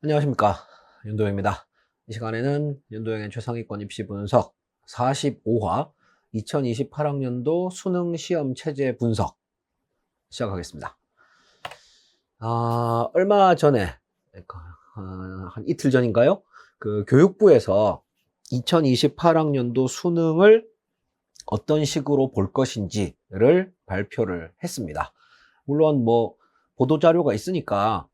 안녕하십니까, 윤도영입니다. 이 시간에는 윤도영의 최상위권 입시 분석 45화 2028학년도 수능 시험 체제 분석 시작하겠습니다. 얼마 전에 한 이틀 전인가요? 그 교육부에서 2028학년도 수능을 어떤 식으로 볼 것인지를 발표를 했습니다. 물론 뭐 보도자료가 있으니까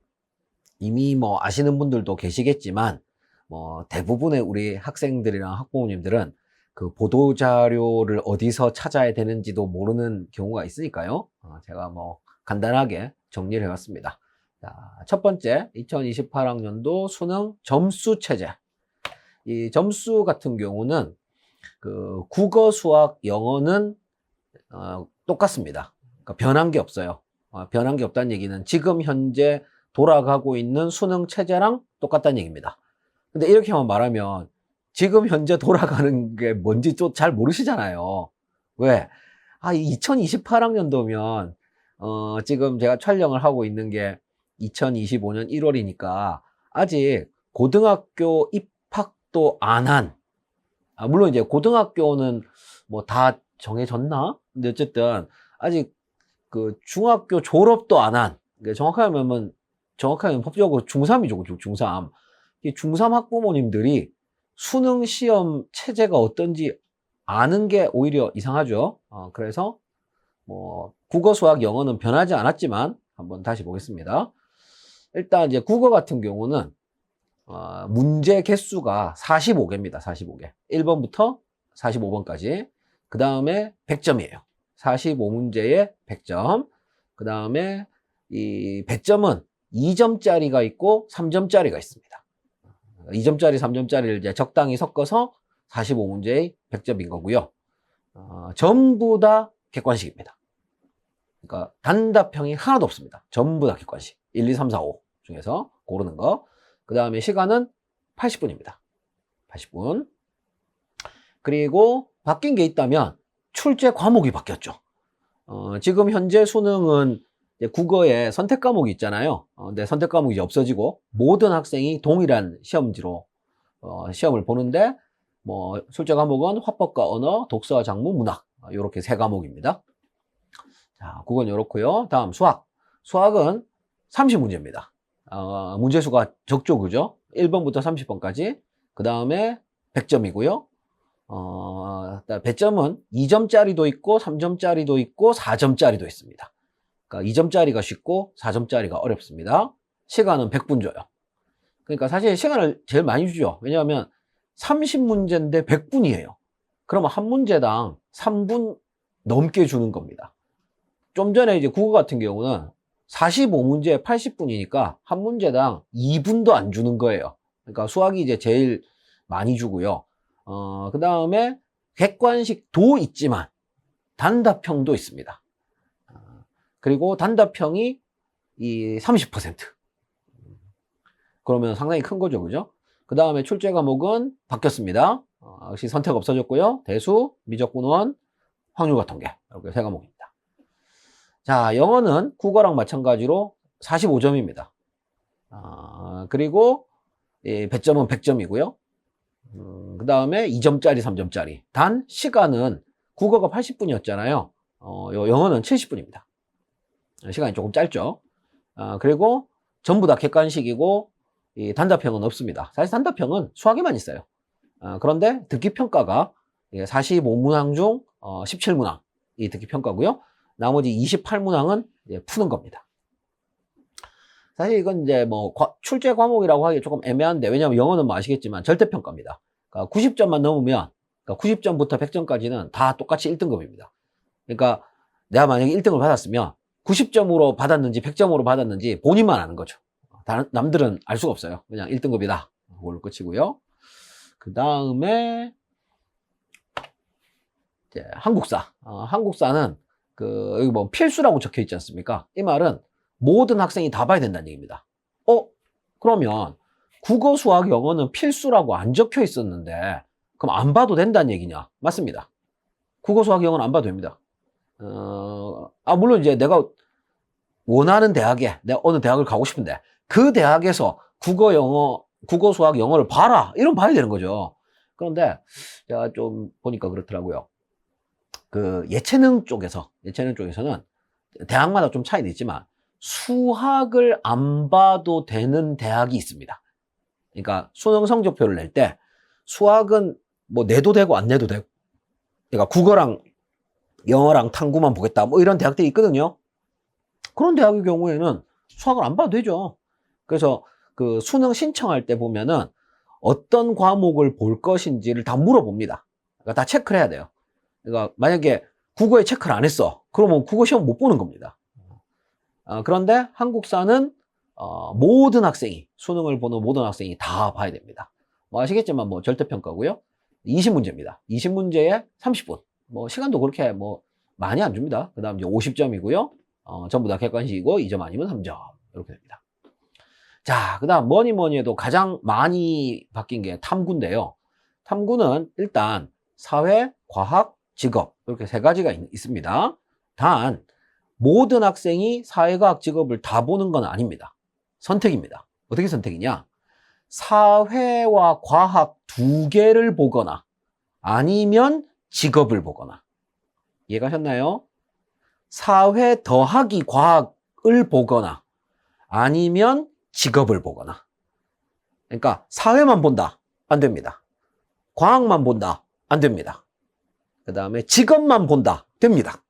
이미 뭐 아시는 분들도 계시겠지만 뭐 대부분의 우리 학생들이랑 학부모님들은 그 보도자료를 어디서 찾아야 되는지도 모르는 경우가 있으니까요. 제가 뭐 간단하게 정리를 해봤습니다. 자, 첫 번째, 2028학년도 수능 점수 체제. 이 점수 같은 경우는 그 국어, 수학, 영어는 똑같습니다. 그러니까 변한 게 없어요. 변한 게 없다는 얘기는 지금 현재 돌아가고 있는 수능 체제랑 똑같다는 얘기입니다. 근데 이렇게만 말하면 지금 현재 돌아가는 게 뭔지 또 잘 모르시잖아요. 왜? 2028학년도면 지금 제가 촬영을 하고 있는 게 2025년 1월이니까 아직 고등학교 입학도 안 한, 물론 이제 고등학교는 뭐 다 정해졌나? 근데 어쨌든 아직 그 중학교 졸업도 안 한, 정확하게 법적으로 중3이죠. 중3. 이 중3 학부모님들이 수능 시험 체제가 어떤지 아는 게 오히려 이상하죠. 그래서 뭐 국어, 수학, 영어는 변하지 않았지만 한번 다시 보겠습니다. 일단 이제 국어 같은 경우는 문제 개수가 45개입니다. 45개. 1번부터 45번까지. 그 다음에 100점이에요. 45문제에 100점. 그 다음에 이 100점은 2점짜리가 있고 3점짜리가 있습니다. 2점짜리, 3점짜리를 이제 적당히 섞어서 45문제의 100점인 거고요. 전부 다 객관식입니다. 그러니까 단답형이 하나도 없습니다. 전부 다 객관식. 1, 2, 3, 4, 5 중에서 고르는 거. 그 다음에 시간은 80분입니다. 80분. 그리고 바뀐 게 있다면 출제 과목이 바뀌었죠. 지금 현재 수능은 국어에 선택 과목이 있잖아요. 근데 선택 과목이 이제 없어지고 모든 학생이 동일한 시험지로 시험을 보는데 뭐 출제 과목은 화법과 언어, 독서와 작문, 문학 이렇게 세 과목입니다. 자, 국어는 이렇고요. 다음 수학. 수학은 30문제입니다. 문제수가 적죠, 그죠? 1번부터 30번까지. 그 다음에 100점이고요. 100점은 2점짜리도 있고 3점짜리도 있고 4점짜리도 있습니다. 그러니까 2점짜리가 쉽고 4점짜리가 어렵습니다. 시간은 100분 줘요. 그러니까 사실 시간을 제일 많이 주죠. 왜냐하면 30문제인데 100분이에요. 그러면 한 문제당 3분 넘게 주는 겁니다. 좀 전에 이제 국어 같은 경우는 45문제에 80분이니까 한 문제당 2분도 안 주는 거예요. 그러니까 수학이 이제 제일 많이 주고요. 그 다음에 객관식도 있지만 단답형도 있습니다. 그리고 단답형이 이 30%. 그러면 상당히 큰 거죠, 그죠? 그 다음에 출제 과목은 바뀌었습니다. 역시 선택 없어졌고요. 대수, 미적분원, 확률과 통계 이렇게 세 과목입니다. 자, 영어는 국어랑 마찬가지로 45점입니다. 그리고 100점은 100점이고요. 그 다음에 2점짜리, 3점짜리. 단 시간은 국어가 80분이었잖아요. 영어는 70분입니다. 시간이 조금 짧죠. 그리고 전부 다 객관식이고 이 단답형은 없습니다. 사실 단답형은 수학에만 있어요. 그런데 듣기평가가 45문항 중 17문항 이 듣기평가고요. 나머지 28문항은 푸는 겁니다. 사실 이건 이제 뭐 출제 과목이라고 하기 조금 애매한데, 왜냐하면 영어는 뭐 아시겠지만 절대평가입니다. 그러니까 90점만 넘으면, 그러니까 90점부터 100점까지는 다 똑같이 1등급입니다. 그러니까 내가 만약에 1등을 받았으면 90점으로 받았는지 100점으로 받았는지 본인만 아는 거죠. 남들은 알 수가 없어요. 그냥 1등급이다. 그걸로 끝이고요. 그 다음에 한국사. 한국사는 여기 뭐 필수라고 적혀 있지 않습니까? 이 말은 모든 학생이 다 봐야 된다는 얘기입니다. 그러면 국어, 수학, 영어는 필수라고 안 적혀 있었는데 그럼 안 봐도 된다는 얘기냐? 맞습니다. 국어, 수학, 영어는 안 봐도 됩니다. 물론 이제 내가 원하는 대학에, 내가 어느 대학을 가고 싶은데 그 대학에서 국어, 영어, 국어, 수학, 영어를 봐라. 이런 봐야 되는 거죠. 그런데 제가 좀 보니까 그렇더라고요. 그 예체능 쪽에서는 대학마다 좀 차이는 있지만 수학을 안 봐도 되는 대학이 있습니다. 그러니까 수능 성적표를 낼 때 수학은 뭐 내도 되고 안 내도 되고, 그러니까 국어랑 영어랑 탐구만 보겠다 뭐 이런 대학들이 있거든요. 그런 대학의 경우에는 수학을 안 봐도 되죠. 그래서 그 수능 신청할 때 보면은 어떤 과목을 볼 것인지를 다 물어봅니다. 그러니까 다 체크를 해야 돼요. 그러니까 만약에 국어에 체크를 안 했어, 그러면 국어 시험 못 보는 겁니다. 그런데 한국사는 모든 학생이, 수능을 보는 모든 학생이 다 봐야 됩니다. 뭐 아시겠지만 뭐 절대평가고요. 20문제입니다. 20문제에 30분. 뭐 시간도 그렇게 뭐 많이 안 줍니다. 그 다음 이제 50점이고요. 전부 다 객관식이고 2점 아니면 3점. 이렇게 됩니다. 자, 그 다음 뭐니 해도 가장 많이 바뀐 게 탐구인데요. 탐구는 일단 사회, 과학, 직업 이렇게 세 가지가 있습니다. 단 모든 학생이 사회과학 직업을 다 보는 건 아닙니다. 선택입니다. 어떻게 선택이냐? 사회와 과학 두 개를 보거나 아니면 직업을 보거나. 이해가셨나요? 사회 더하기 과학을 보거나 아니면 직업을 보거나. 그러니까 사회만 본다? 안 됩니다. 과학만 본다? 안 됩니다. 그 다음에 직업만 본다? 됩니다.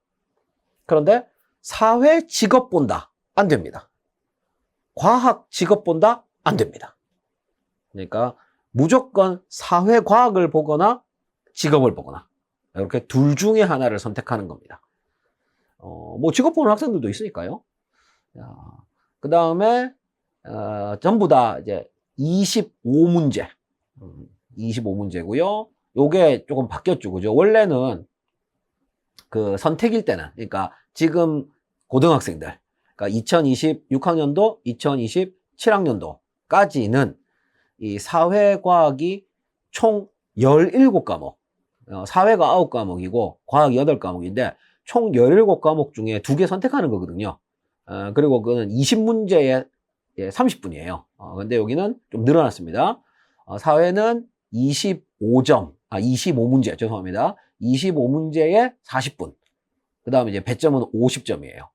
그런데 사회 직업 본다? 안 됩니다. 과학 직업 본다? 안 됩니다. 그러니까 무조건 사회 과학을 보거나 직업을 보거나 이렇게 둘 중에 하나를 선택하는 겁니다. 뭐 직업 보는 학생들도 있으니까요. 그 다음에 전부 다 이제 25문제 25문제고요. 요게 조금 바뀌었죠. 그죠? 원래는 그 선택일 때는, 그러니까 지금 고등학생들, 그러니까 2026학년도, 2027학년도까지는 이 사회과학이 총 17과목, 사회가 9과목이고 과학이 8과목인데 총 17과목 중에 2개 선택하는 거거든요. 그리고 그거는 20문제에 30분이에요. 근데 여기는 좀 늘어났습니다. 사회는 25문제, 죄송합니다. 25문제에 40분. 그 다음에 이제 배점은 50점이에요.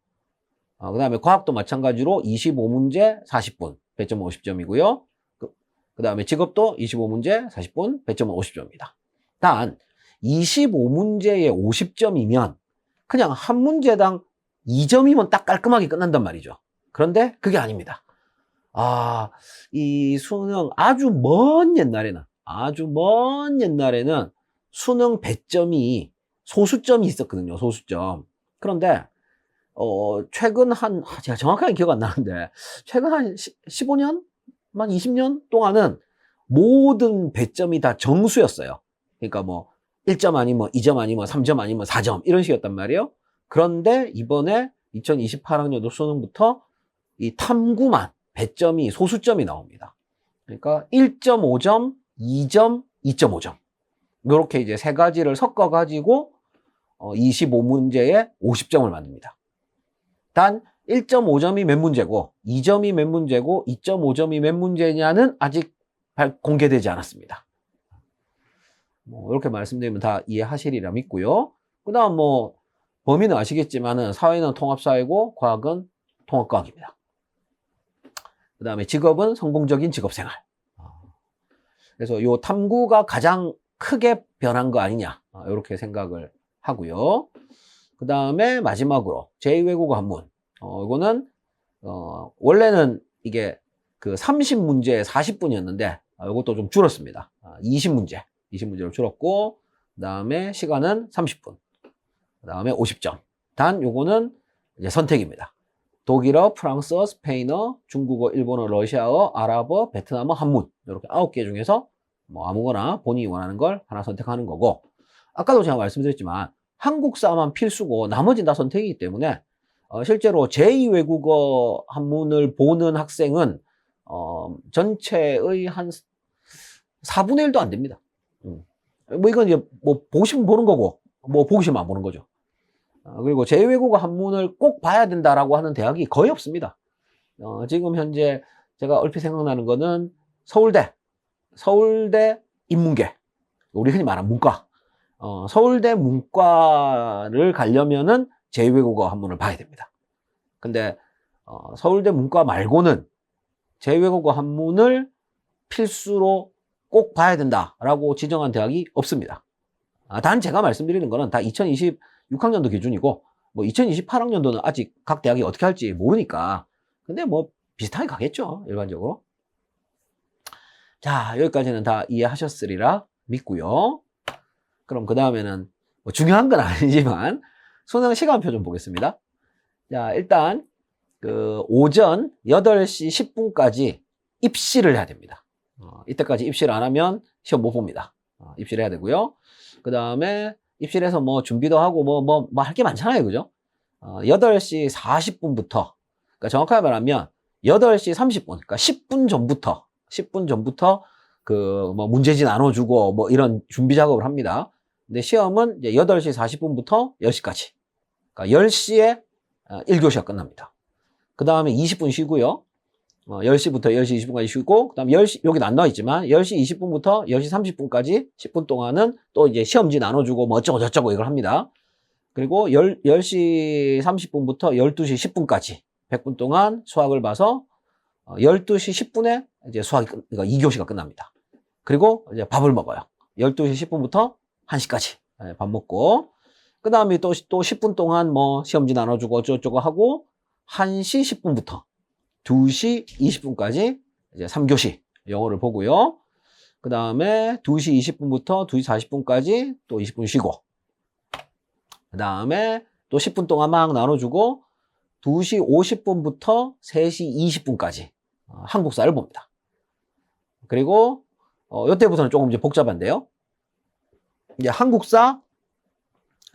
그 다음에 과학도 마찬가지로 25문제 40분, 배점은 50점이고요. 그 다음에 직업도 25문제 40분, 배점은 50점입니다. 단, 25문제에 50점이면 그냥 한 문제당 2점이면 딱 깔끔하게 끝난단 말이죠. 그런데 그게 아닙니다. 이 수능 아주 먼 옛날에는 수능 배점이 소수점이 있었거든요. 소수점. 그런데 최근 제가 정확하게 기억 안 나는데 최근 한 15년? 만 20년 동안은 모든 배점이 다 정수였어요. 그러니까 뭐 1점 아니면 2점 아니면 3점 아니면 4점 이런 식이었단 말이에요. 그런데 이번에 2028학년도 수능부터 이 탐구만 배점이 소수점이 나옵니다. 그러니까 1.5점, 2점, 2.5점 이렇게 이제 세 가지를 섞어 가지고 25문제에 50점을 만듭니다. 단 1.5점이 몇 문제고 2점이 몇 문제고 2.5점이 몇 문제냐는 아직 공개되지 않았습니다. 뭐 이렇게 말씀드리면 다 이해하시리라 믿고요. 그 다음 뭐 범위는 아시겠지만은 사회는 통합사회고 과학은 통합과학입니다. 그 다음에 직업은 성공적인 직업생활. 그래서 요 탐구가 가장 크게 변한 거 아니냐 이렇게 생각을 하고요. 그 다음에 마지막으로 제2외국어 한문. 이거는 원래는 이게 그 30문제에 40분이었는데 이것도 좀 줄었습니다. 20문제로 줄었고, 그 다음에 시간은 30분, 그 다음에 50점. 단 요거는 이제 선택입니다. 독일어, 프랑스어, 스페인어, 중국어, 일본어, 러시아어, 아랍어, 베트남어, 한문 이렇게 9개 중에서 뭐 아무거나 본인이 원하는 걸 하나 선택하는 거고, 아까도 제가 말씀드렸지만 한국사만 필수고 나머지는 다 선택이기 때문에 실제로 제2외국어 한문을 보는 학생은 전체의 한 4분의 1도 안 됩니다. 뭐 이건 이제 뭐 보고 싶으면 보는 거고 뭐 보고 싶으면 안 보는 거죠. 그리고 제2외국어 한문을 꼭 봐야 된다라고 하는 대학이 거의 없습니다. 지금 현재 제가 얼핏 생각나는 거는 서울대 인문계, 우리 흔히 말하는 문과. 서울대 문과를 가려면은 제2외국어 한문을 봐야 됩니다. 근데 서울대 문과 말고는 제2외국어 한문을 필수로 꼭 봐야 된다라고 지정한 대학이 없습니다. 단 제가 말씀드리는 거는 다 2026학년도 기준이고 뭐 2028학년도는 아직 각 대학이 어떻게 할지 모르니까. 근데 뭐 비슷하게 가겠죠, 일반적으로. 자, 여기까지는 다 이해하셨으리라 믿고요. 그럼 그 다음에는 뭐 중요한 건 아니지만 수능 시간표 좀 보겠습니다. 자, 일단 그 오전 8시 10분까지 입시를 해야 됩니다. 이때까지 입시를 안 하면 시험 못 봅니다. 입시를 해야 되고요. 그 다음에 입시를 해서 뭐 준비도 하고 뭐 할 게 많잖아요, 그죠? 8시 40분부터, 그러니까 정확하게 말하면 8시 30분, 그러니까 10분 전부터 그 뭐 문제지 나눠주고 뭐 이런 준비 작업을 합니다. 근데 시험은 이제 8시 40분부터 10시까지. 그러니까 10시에 1교시가 끝납니다. 그 다음에 20분 쉬고요. 10시부터 10시 20분까지 쉬고, 그 다음에 10시, 여기는 안 나와 있지만, 10시 20분부터 10시 30분까지 10분 동안은 또 이제 시험지 나눠주고 뭐 어쩌고 저쩌고 이걸 합니다. 그리고 10시 30분부터 12시 10분까지 100분 동안 수학을 봐서 12시 10분에 이제 그러니까 2교시가 끝납니다. 그리고 이제 밥을 먹어요. 12시 10분부터 1시까지 밥 먹고, 그 다음에 또 10분 동안 뭐 시험지 나눠주고 어쩌고저쩌고 하고, 1시 10분부터 2시 20분까지 이제 3교시 영어를 보고요. 그 다음에 2시 20분부터 2시 40분까지 또 20분 쉬고, 그 다음에 또 10분 동안 막 나눠주고 2시 50분부터 3시 20분까지 한국사를 봅니다. 그리고 이때부터는 조금 이제 복잡한데요. 이제 한국사,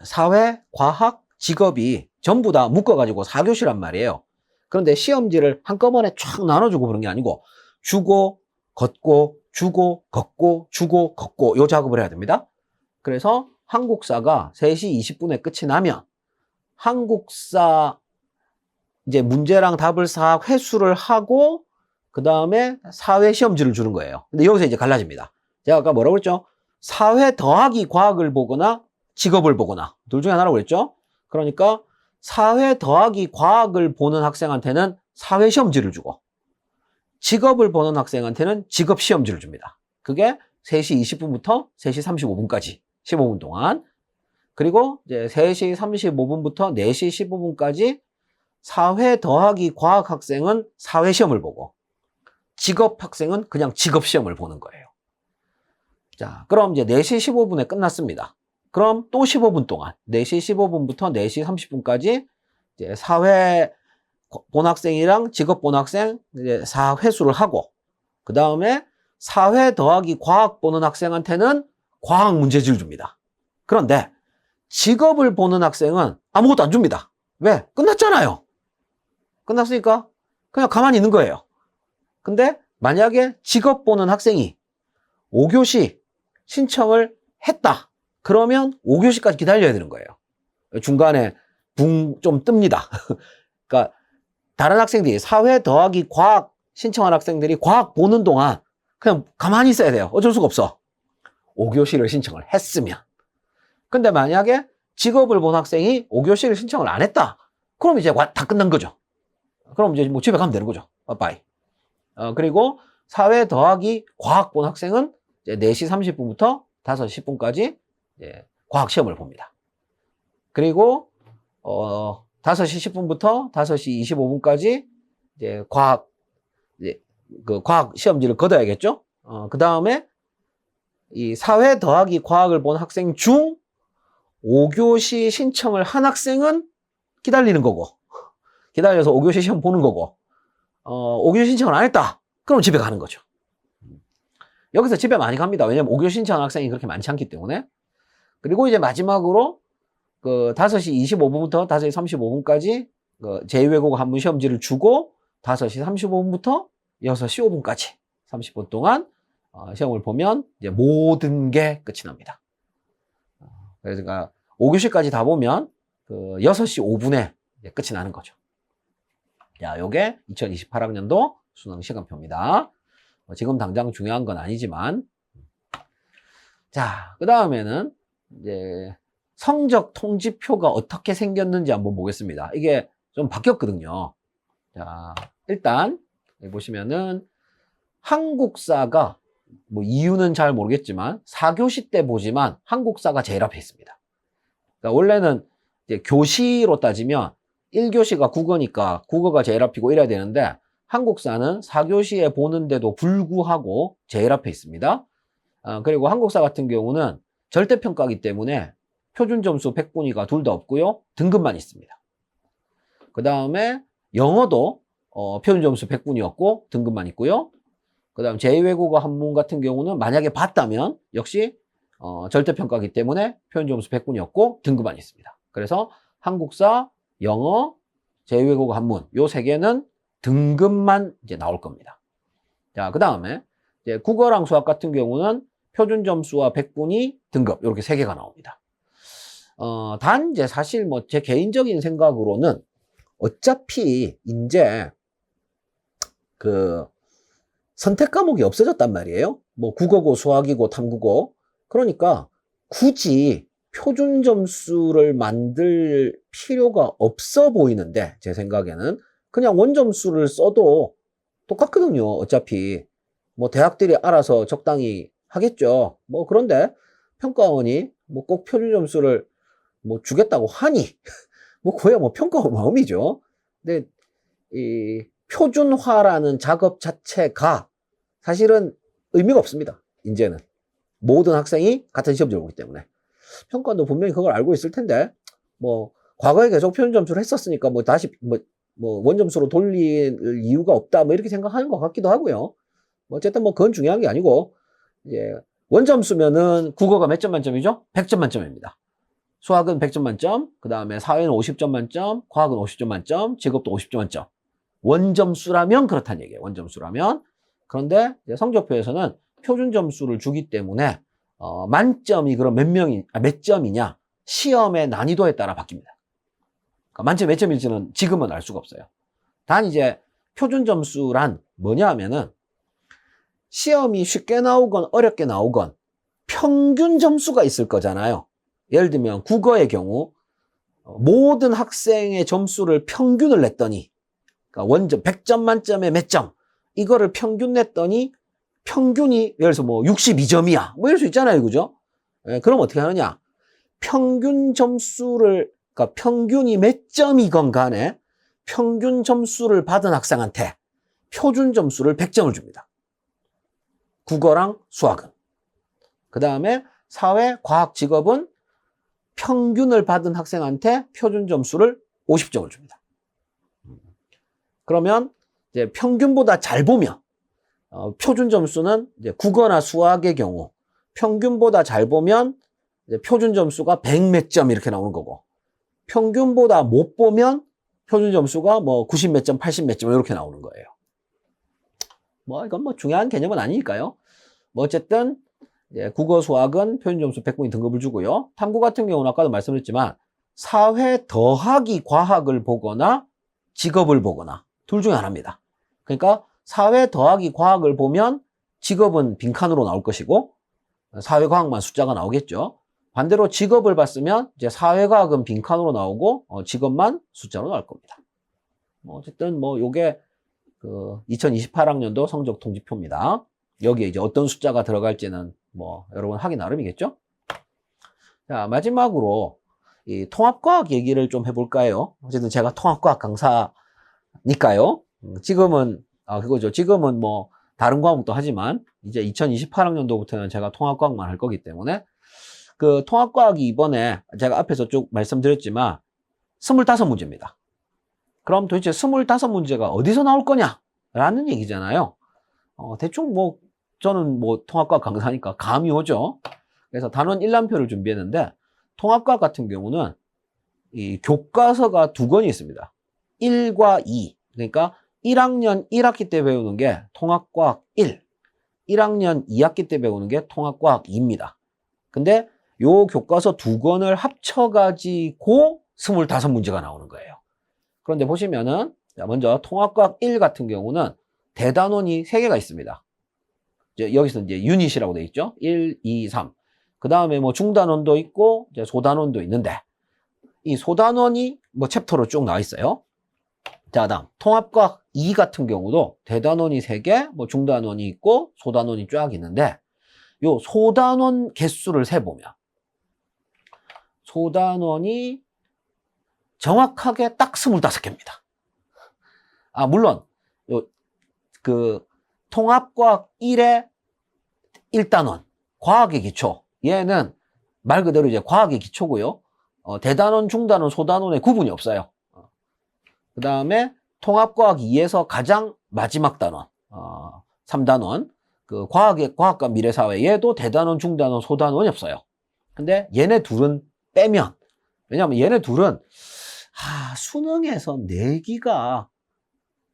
사회, 과학, 직업이 전부 다 묶어가지고 4교시란 말이에요. 그런데 시험지를 한꺼번에 쫙 나눠주고 그런 게 아니고 주고 걷고 주고 걷고 주고 걷고 요 작업을 해야 됩니다. 그래서 한국사가 3시 20분에 끝이 나면 한국사 이제 문제랑 답을 싹 회수를 하고 그 다음에 사회 시험지를 주는 거예요. 근데 여기서 이제 갈라집니다. 제가 아까 뭐라고 그랬죠? 사회 더하기 과학을 보거나 직업을 보거나 둘 중에 하나라고 그랬죠? 그러니까 사회 더하기 과학을 보는 학생한테는 사회 시험지를 주고 직업을 보는 학생한테는 직업 시험지를 줍니다. 그게 3시 20분부터 3시 35분까지 15분 동안. 그리고 이제 3시 35분부터 4시 15분까지 사회 더하기 과학 학생은 사회 시험을 보고 직업 학생은 그냥 직업 시험을 보는 거예요. 자, 그럼 이제 4시 15분에 끝났습니다. 그럼 또 15분 동안 4시 15분부터 4시 30분까지 이제 사회 본 학생이랑 직업 본 학생 이제 4회수를 하고, 그 다음에 사회 더하기 과학 보는 학생한테는 과학 문제지를 줍니다. 그런데 직업을 보는 학생은 아무것도 안 줍니다. 왜? 끝났잖아요. 끝났으니까 그냥 가만히 있는 거예요. 근데 만약에 직업 보는 학생이 5교시 신청을 했다. 그러면 5교시까지 기다려야 되는 거예요. 중간에 붕 좀 뜹니다. 그러니까 다른 학생들이 사회 더하기 과학 신청한 학생들이 과학 보는 동안 그냥 가만히 있어야 돼요. 어쩔 수가 없어. 5교시를 신청을 했으면. 근데 만약에 직업을 본 학생이 5교시를 신청을 안 했다. 그럼 이제 다 끝난 거죠. 그럼 이제 뭐 집에 가면 되는 거죠. 빠빠이. 그리고 사회 더하기 과학 본 학생은 이제 4시 30분부터 5시 10분까지 과학 시험을 봅니다. 그리고 5시 10분부터 5시 25분까지 이제 과학 시험지를 걷어야겠죠. 그 다음에 이 사회 더하기 과학을 본 학생 중 5교시 신청을 한 학생은 기다리는 거고, 기다려서 5교시 시험 보는 거고, 5교시 신청을 안 했다. 그럼 집에 가는 거죠. 여기서 집에 많이 갑니다. 왜냐면 5교시 신청한 학생이 그렇게 많지 않기 때문에. 그리고 이제 마지막으로 그 5시 25분부터 5시 35분까지 그 제2외국어 한문 시험지를 주고 5시 35분부터 6시 5분까지 30분 동안 시험을 보면 이제 모든 게 끝이 납니다. 그래서 그러니까 5교시까지 다 보면 그 6시 5분에 끝이 나는 거죠. 자, 요게 2028학년도 수능 시간표입니다. 지금 당장 중요한 건 아니지만. 자, 그 다음에는 이제 성적 통지표가 어떻게 생겼는지 한번 보겠습니다. 이게 좀 바뀌었거든요. 자, 일단 여기 보시면은 한국사가 뭐 이유는 잘 모르겠지만 4교시 때 보지만 한국사가 제일 앞에 있습니다. 그러니까 원래는 이제 교시로 따지면 1교시가 국어니까 국어가 제일 앞이고 이래야 되는데 한국사는 4교시에 보는데도 불구하고 제일 앞에 있습니다. 그리고 한국사 같은 경우는 절대평가이기 때문에 표준점수 100분위가 둘 다 없고요. 등급만 있습니다. 그 다음에 영어도 표준점수 100분이었고 등급만 있고요. 그 다음 제2외국어 한문 같은 경우는 만약에 봤다면 역시 절대평가이기 때문에 표준점수 100분이었고 등급만 있습니다. 그래서 한국사, 영어, 제2외국어 한문 요 세 개는 등급만 이제 나올 겁니다. 자, 그 다음에 이제 국어랑 수학 같은 경우는 표준점수와 100분위 등급 이렇게 세 개가 나옵니다. 단 이제 사실 뭐 제 개인적인 생각으로는 어차피 이제 그 선택 과목이 없어졌단 말이에요. 뭐 국어고 수학이고 탐국어. 그러니까 굳이 표준 점수를 만들 필요가 없어 보이는데 제 생각에는 그냥 원점수를 써도 똑같거든요. 어차피 뭐 대학들이 알아서 적당히 하겠죠. 뭐 그런데 평가원이 뭐 꼭 표준 점수를 뭐 주겠다고 하니 뭐 거의 뭐 평가원 마음이죠. 근데 이 표준화라는 작업 자체가 사실은 의미가 없습니다. 이제는 모든 학생이 같은 시험지를 보기 때문에 평가원도 분명히 그걸 알고 있을 텐데 뭐 과거에 계속 표준 점수를 했었으니까 뭐 다시 뭐 원점수로 돌릴 이유가 없다 뭐 이렇게 생각하는 것 같기도 하고요. 뭐 어쨌든 뭐 그건 중요한 게 아니고 이제 원점수면은 국어가 몇 점 만점이죠? 100점 만점입니다. 수학은 100점 만점, 그 다음에 사회는 50점 만점, 과학은 50점 만점, 직업도 50점 만점. 원점수라면 그렇다는 얘기예요. 원점수라면. 그런데 이제 성적표에서는 표준 점수를 주기 때문에 만점이 그럼 몇 점이냐? 시험의 난이도에 따라 바뀝니다. 그러니까 만점 몇 점일지는 지금은 알 수가 없어요. 단 이제 표준 점수란 뭐냐 하면은 시험이 쉽게 나오건 어렵게 나오건 평균 점수가 있을 거잖아요. 예를 들면 국어의 경우 모든 학생의 점수를 평균을 냈더니 그러니까 원점 100점 만점에 몇 점 이거를 평균 냈더니 평균이 예를 들어서 뭐 62점이야 뭐 이럴 수 있잖아요. 그죠? 그럼 어떻게 하느냐 평균 점수를 그러니까 평균이 몇 점이건 간에 평균 점수를 받은 학생한테 표준 점수를 100점을 줍니다. 국어랑 수학은. 그 다음에 사회, 과학, 직업은 평균을 받은 학생한테 표준 점수를 50점을 줍니다. 그러면 이제 평균보다 잘 보면 표준 점수는 이제 국어나 수학의 경우 평균보다 잘 보면 이제 표준 점수가 100 몇 점 이렇게 나오는 거고 평균보다 못 보면 표준 점수가 뭐 90 몇 점, 80 몇 점 이렇게 나오는 거예요. 뭐 이건 뭐 중요한 개념은 아니니까요. 뭐 어쨌든 이제 국어 수학은 표준 점수 100분위 등급을 주고요. 탐구 같은 경우는 아까도 말씀드렸지만 사회 더하기 과학을 보거나 직업을 보거나 둘 중에 하나입니다. 그러니까 사회 더하기 과학을 보면 직업은 빈칸으로 나올 것이고 사회과학만 숫자가 나오겠죠. 반대로 직업을 봤으면 이제 사회과학은 빈칸으로 나오고 직업만 숫자로 나올 겁니다. 뭐 어쨌든 뭐 요게 그 2028학년도 성적 통지표입니다. 여기에 이제 어떤 숫자가 들어갈지는 뭐 여러분 확인 나름이겠죠? 자, 마지막으로 이 통합과학 얘기를 좀 해볼까요? 어쨌든 제가 통합과학 강사니까요. 지금은 그거죠. 지금은 뭐 다른 과목도 하지만 이제 2028학년도부터는 제가 통합과학만 할 거기 때문에 그 통합과학이 이번에 제가 앞에서 쭉 말씀드렸지만 25문제입니다. 그럼 도대체 25문제가 어디서 나올 거냐라는 얘기잖아요. 대충 뭐 저는 뭐 통합과학 강사니까 감이 오죠. 그래서 단원 1람표를 준비했는데 통합과학 같은 경우는 이 교과서가 2권이 있습니다. 1과 2. 그러니까 1학년 1학기 때 배우는 게 통합과학 1, 1학년 2학기 때 배우는 게 통합과학 2입니다. 근데 요 교과서 2권을 합쳐가지고 25문제가 나오는 거예요. 그런데 보시면은 먼저 통합과학 1 같은 경우는 대단원이 3개가 있습니다. 여기서 이제 유닛이라고 되어 있죠. 1, 2, 3. 그 다음에 뭐 중단원도 있고, 이제 소단원도 있는데, 이 소단원이 뭐 챕터로 쭉 나와 있어요. 자, 다음. 통합과학 2 같은 경우도 대단원이 3개, 뭐 중단원이 있고, 소단원이 쫙 있는데, 요 소단원 개수를 세보면, 소단원이 정확하게 딱 25개입니다. 아, 물론, 통합과학 1의 1단원, 과학의 기초. 얘는 말 그대로 이제 과학의 기초고요. 대단원, 중단원, 소단원의 구분이 없어요. 그 다음에 통합과학 2에서 가장 마지막 단원, 3단원, 그 과학과 미래사회, 얘도 대단원, 중단원, 소단원이 없어요. 근데 얘네 둘은 빼면, 왜냐면 얘네 둘은, 수능에서 내기가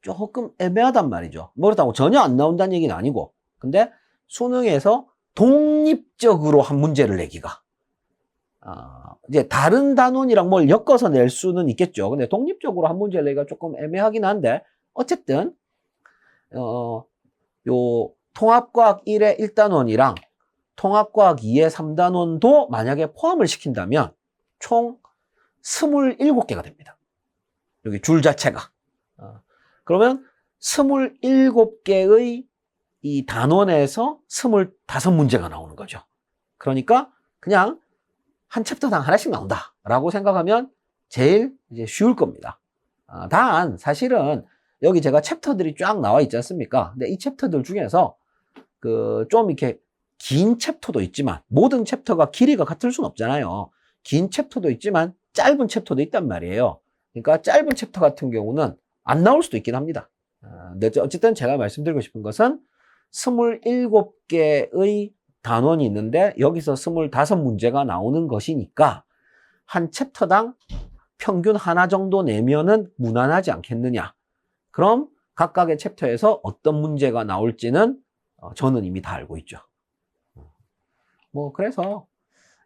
조금 애매하단 말이죠. 뭐 그렇다고 전혀 안 나온다는 얘기는 아니고. 근데 수능에서 독립적으로 한 문제를 내기가. 이제 다른 단원이랑 뭘 엮어서 낼 수는 있겠죠. 근데 독립적으로 한 문제를 내기가 조금 애매하긴 한데, 어쨌든, 요 통합과학 1의 1단원이랑 통합과학 2의 3단원도 만약에 포함을 시킨다면 총 27개가 됩니다. 여기 줄 자체가. 그러면 27개의 이 단원에서 25문제가 나오는 거죠. 그러니까 그냥 한 챕터당 하나씩 나온다라고 생각하면 제일 이제 쉬울 겁니다. 단 사실은 여기 제가 챕터들이 쫙 나와 있지 않습니까? 근데 이 챕터들 중에서 좀 이렇게 긴 챕터도 있지만 모든 챕터가 길이가 같을 수는 없잖아요. 긴 챕터도 있지만 짧은 챕터도 있단 말이에요. 그러니까 짧은 챕터 같은 경우는 안 나올 수도 있긴 합니다. 근데 어쨌든 제가 말씀드리고 싶은 것은 27개의 단원이 있는데 여기서 25문제가 나오는 것이니까 한 챕터당 평균 하나 정도 내면은 무난하지 않겠느냐. 그럼 각각의 챕터에서 어떤 문제가 나올지는 저는 이미 다 알고 있죠. 뭐 그래서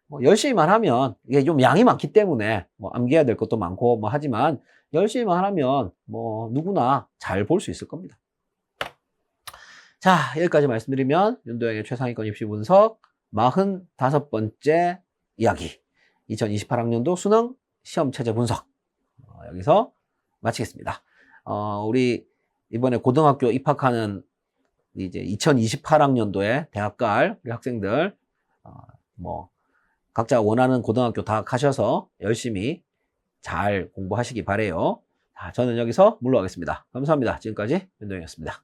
뭐 열심히만 하면, 이게 좀 양이 많기 때문에 뭐 암기해야 될 것도 많고 뭐 하지만 열심히만 하면 뭐 누구나 잘 볼 수 있을 겁니다. 자, 여기까지 말씀드리면 연도형의 최상위권 입시 분석 45번째 이야기, 2028학년도 수능 시험 체제 분석 여기서 마치겠습니다. 우리 이번에 고등학교 입학하는 이제 2028학년도에 대학 갈 우리 학생들 뭐 각자 원하는 고등학교 다 가셔서 열심히 잘 공부하시기 바래요. 자, 저는 여기서 물러가겠습니다. 감사합니다. 지금까지 연도형이었습니다.